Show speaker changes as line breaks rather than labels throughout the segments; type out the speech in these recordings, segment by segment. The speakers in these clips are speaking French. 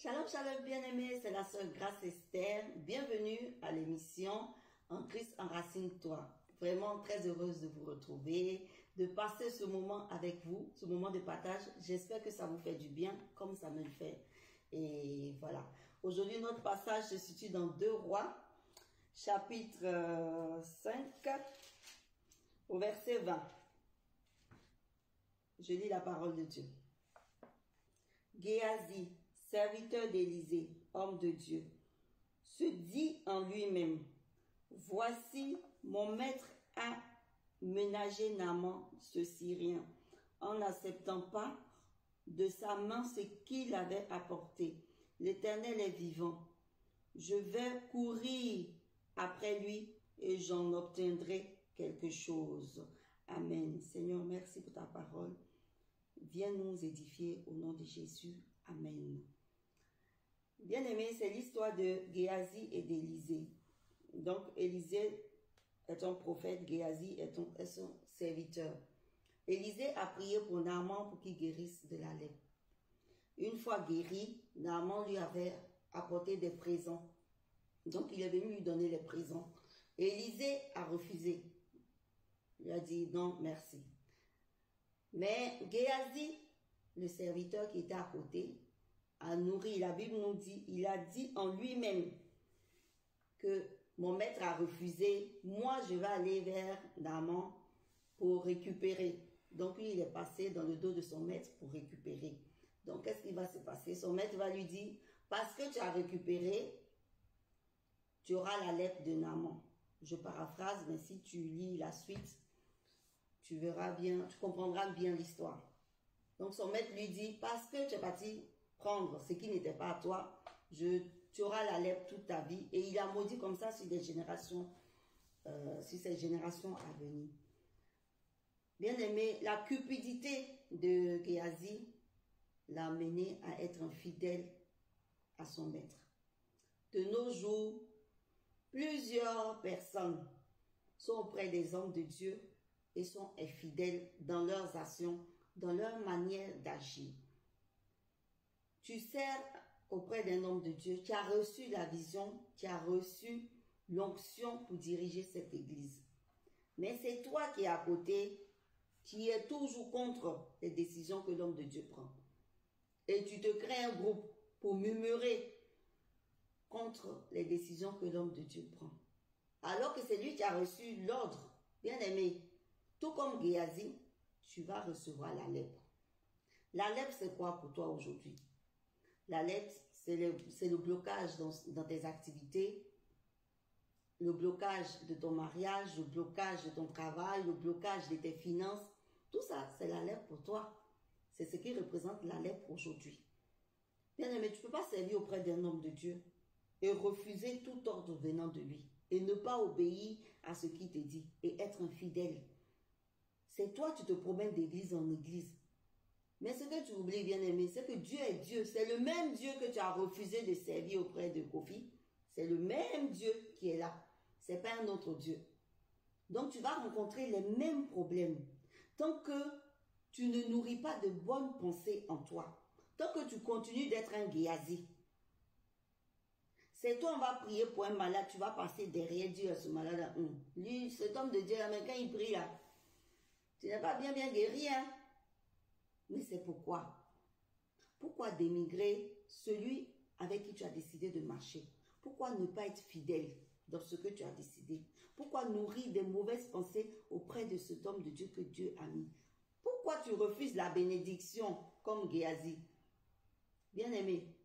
Shalom, shalom bien-aimés, c'est la sœur Grace Esther. Bienvenue à l'émission En Christ enracine-toi. Vraiment très heureuse de vous retrouver, de passer ce moment avec vous, ce moment de partage. J'espère que ça vous fait du bien comme ça me le fait. Et voilà. Aujourd'hui, notre passage se situe dans 2 Rois, chapitre 5, au verset 20. Je lis la parole de Dieu. Géasi, serviteur d'Élisée, homme de Dieu, se dit en lui-même, voici mon maître a ménagé Naaman, ce Syrien, en n'acceptant pas de sa main ce qu'il avait apporté. L'Éternel est vivant. Je vais courir après lui et j'en obtiendrai quelque chose. Amen. Seigneur, merci pour ta parole. Viens nous édifier au nom de Jésus. Amen. Bien-aimé, c'est l'histoire de Géasi et d'Élisée. Donc, Élisée est un prophète, Géasi est son serviteur. Élisée a prié pour Naaman pour qu'il guérisse de la lèpre. Une fois guéri, Naaman lui avait apporté des présents. Donc, il est venu lui donner les présents. Élisée a refusé. Il a dit non, merci. Mais Géasi, le serviteur qui était à côté, a nourri. La Bible nous dit, il a dit en lui-même que mon maître a refusé. Moi, je vais aller vers Naaman pour récupérer. Donc, lui, il est passé dans le dos de son maître pour récupérer. Donc, qu'est-ce qui va se passer? Son maître va lui dire, parce que tu as récupéré, tu auras la lèpre de Naaman. Je paraphrase, mais si tu lis la suite, tu verras bien, tu comprendras bien l'histoire. Donc, son maître lui dit, parce que tu es parti prendre ce qui n'était pas à toi, tu auras la lèpre toute ta vie. Et il a maudit comme ça sur des générations, sur ces générations à venir. Bien aimé, la cupidité de Géasi l'a mené à être infidèle à son maître. De nos jours, plusieurs personnes sont auprès des hommes de Dieu et sont infidèles dans leurs actions, dans leur manière d'agir. Tu sers auprès d'un homme de Dieu, tu as reçu la vision, tu as reçu l'onction pour diriger cette église. Mais c'est toi qui es à côté, qui es toujours contre les décisions que l'homme de Dieu prend. Et tu te crées un groupe pour murmurer contre les décisions que l'homme de Dieu prend. Alors que c'est lui qui a reçu l'ordre, bien aimé. Tout comme Géasi, tu vas recevoir la lèpre. La lèpre, c'est quoi pour toi aujourd'hui? La lèpre, c'est le blocage dans tes activités, le blocage de ton mariage, le blocage de ton travail, le blocage de tes finances. Tout ça, c'est la lèpre pour toi. C'est ce qui représente la lèpre aujourd'hui. Bien aimé, tu ne peux pas servir auprès d'un homme de Dieu et refuser tout ordre venant de lui et ne pas obéir à ce qu'il te dit et être infidèle. C'est toi, tu te promènes d'église en église. Mais ce que tu oublies, bien aimé, c'est que Dieu est Dieu. C'est le même Dieu que tu as refusé de servir auprès de Kofi. C'est le même Dieu qui est là. C'est pas un autre Dieu. Donc tu vas rencontrer les mêmes problèmes. Tant que tu ne nourris pas de bonnes pensées en toi. Tant que tu continues d'être un Géasi. C'est toi, on va prier pour un malade. Tu vas passer derrière Dieu à ce malade. Lui, cet homme de Dieu, mais quand il prie là, tu n'es pas bien guéri, hein? Mais c'est pourquoi? Pourquoi dénigrer celui avec qui tu as décidé de marcher? Pourquoi ne pas être fidèle dans ce que tu as décidé? Pourquoi nourrir des mauvaises pensées auprès de cet homme de Dieu que Dieu a mis? Pourquoi tu refuses la bénédiction comme Géasi? Bien aimé,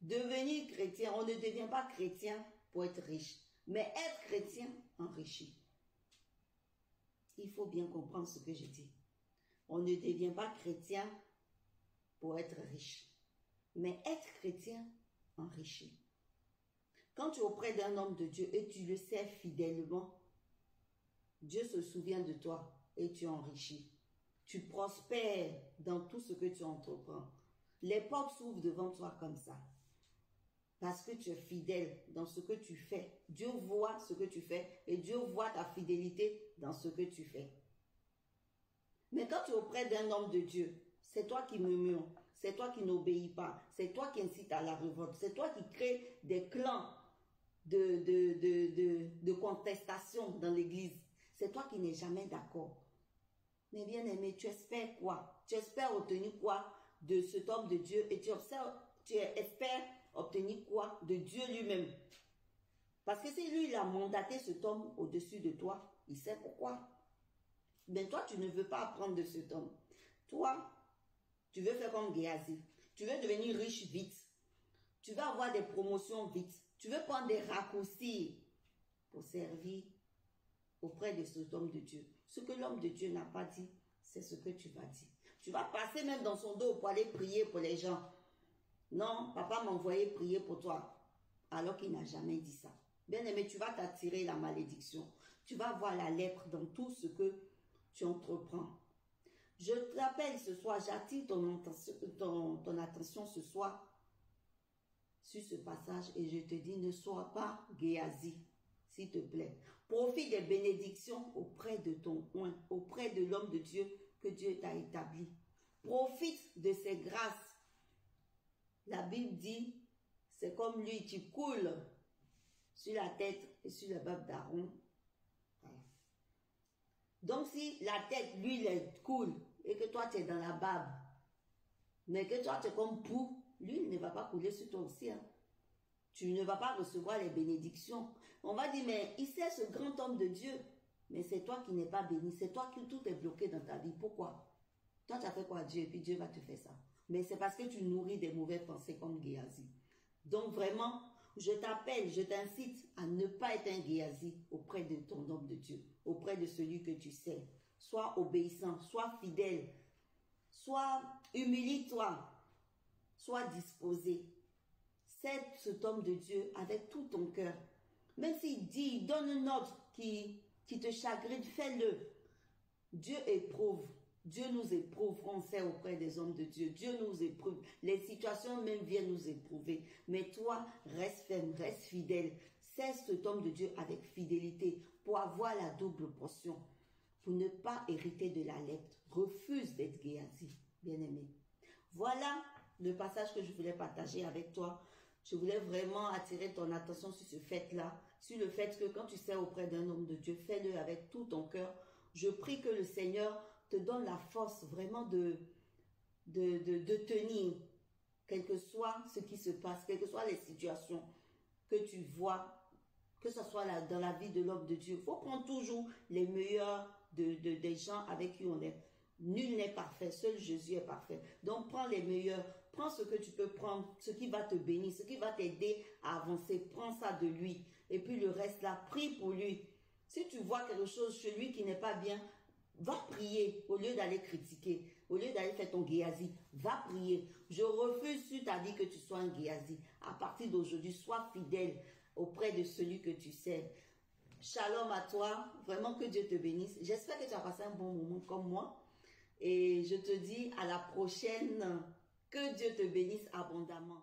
devenir chrétien, on ne devient pas chrétien pour être riche, mais être chrétien enrichit. Il faut bien comprendre ce que je dis. On ne devient pas chrétien pour être riche, mais être chrétien enrichit. Quand tu es auprès d'un homme de Dieu et tu le sers fidèlement, Dieu se souvient de toi et tu enrichis. Tu prospères dans tout ce que tu entreprends. Les portes s'ouvrent devant toi comme ça. Parce que tu es fidèle dans ce que tu fais. Dieu voit ce que tu fais et Dieu voit ta fidélité dans ce que tu fais. Mais quand tu es auprès d'un homme de Dieu, c'est toi qui murmures, C'est toi qui n'obéis pas. C'est toi qui incites à la révolte. C'est toi qui crée des clans de contestation dans l'église. C'est toi qui n'es jamais d'accord. Mais bien aimé, tu espères quoi? Tu espères obtenir quoi de cet homme de Dieu? Et tu espères obtenir quoi de Dieu lui-même? Parce que si lui, il a mandaté cet homme au-dessus de toi, il sait pourquoi. Mais toi, tu ne veux pas apprendre de cet homme. Toi, tu veux faire comme Géasi. Tu veux devenir riche vite. Tu veux avoir des promotions vite. Tu veux prendre des raccourcis pour servir auprès de cet homme de Dieu. Ce que l'homme de Dieu n'a pas dit, c'est ce que tu vas dire. Tu vas passer même dans son dos pour aller prier pour les gens. Non, papa m'a envoyé prier pour toi, alors qu'il n'a jamais dit ça. Bien aimé, tu vas t'attirer la malédiction. Tu vas voir la lèpre dans tout ce que tu entreprends. Je te rappelle ce soir, j'attire ton attention ce soir sur ce passage et je te dis, ne sois pas Géasi, s'il te plaît. Profite des bénédictions auprès de ton oint, auprès de l'homme de Dieu que Dieu t'a établi. Profite de ses grâces. La Bible dit, c'est comme lui, tu coules sur la tête et sur la barbe d'Aaron. Voilà. Donc si la tête, lui, elle coule et que toi, tu es dans la barbe, mais que toi, tu es comme pou, lui, il ne va pas couler sur toi aussi. Hein. Tu ne vas pas recevoir les bénédictions. On va dire, mais il sait ce grand homme de Dieu. Mais c'est toi qui n'es pas béni. C'est toi qui tout est bloqué dans ta vie. Pourquoi? Toi, tu as fait quoi à Dieu et puis Dieu va te faire ça. Mais c'est parce que tu nourris des mauvaises pensées comme Géasi. Donc vraiment, je t'appelle, je t'incite à ne pas être un Géasi auprès de ton homme de Dieu, auprès de celui que tu sais. Sois obéissant, sois fidèle, sois humilie-toi, sois disposé. Cède cet homme de Dieu avec tout ton cœur. Même s'il dit, donne un ordre qui te chagrine, fais-le. Dieu éprouve. Dieu nous éprouve, on sait, auprès des hommes de Dieu. Dieu nous éprouve. Les situations même viennent nous éprouver. Mais toi, reste ferme, reste fidèle. Cesse cet homme de Dieu avec fidélité pour avoir la double portion. Pour ne pas hériter de la lèpre. Refuse d'être Géasi, bien-aimé. Voilà le passage que je voulais partager avec toi. Je voulais vraiment attirer ton attention sur ce fait-là, sur le fait que quand tu sers auprès d'un homme de Dieu, fais-le avec tout ton cœur. Je prie que le Seigneur te donne la force vraiment de tenir, quel que soit ce qui se passe, quelles que soient les situations que tu vois, que ce soit dans la vie de l'homme de Dieu. Il faut prendre toujours les meilleurs des gens avec qui on est. Nul n'est parfait, seul Jésus est parfait. Donc prends les meilleurs, prends ce que tu peux prendre, ce qui va te bénir, ce qui va t'aider à avancer. Prends ça de lui. Et puis le reste là, prie pour lui. Si tu vois quelque chose chez lui qui n'est pas bien, va prier au lieu d'aller critiquer, au lieu d'aller faire ton Géasi. Va prier. Je refuse sur ta vie que tu sois un Géasi. À partir d'aujourd'hui, sois fidèle auprès de celui que tu sais. Shalom à toi. Vraiment que Dieu te bénisse. J'espère que tu as passé un bon moment comme moi. Et je te dis à la prochaine. Que Dieu te bénisse abondamment.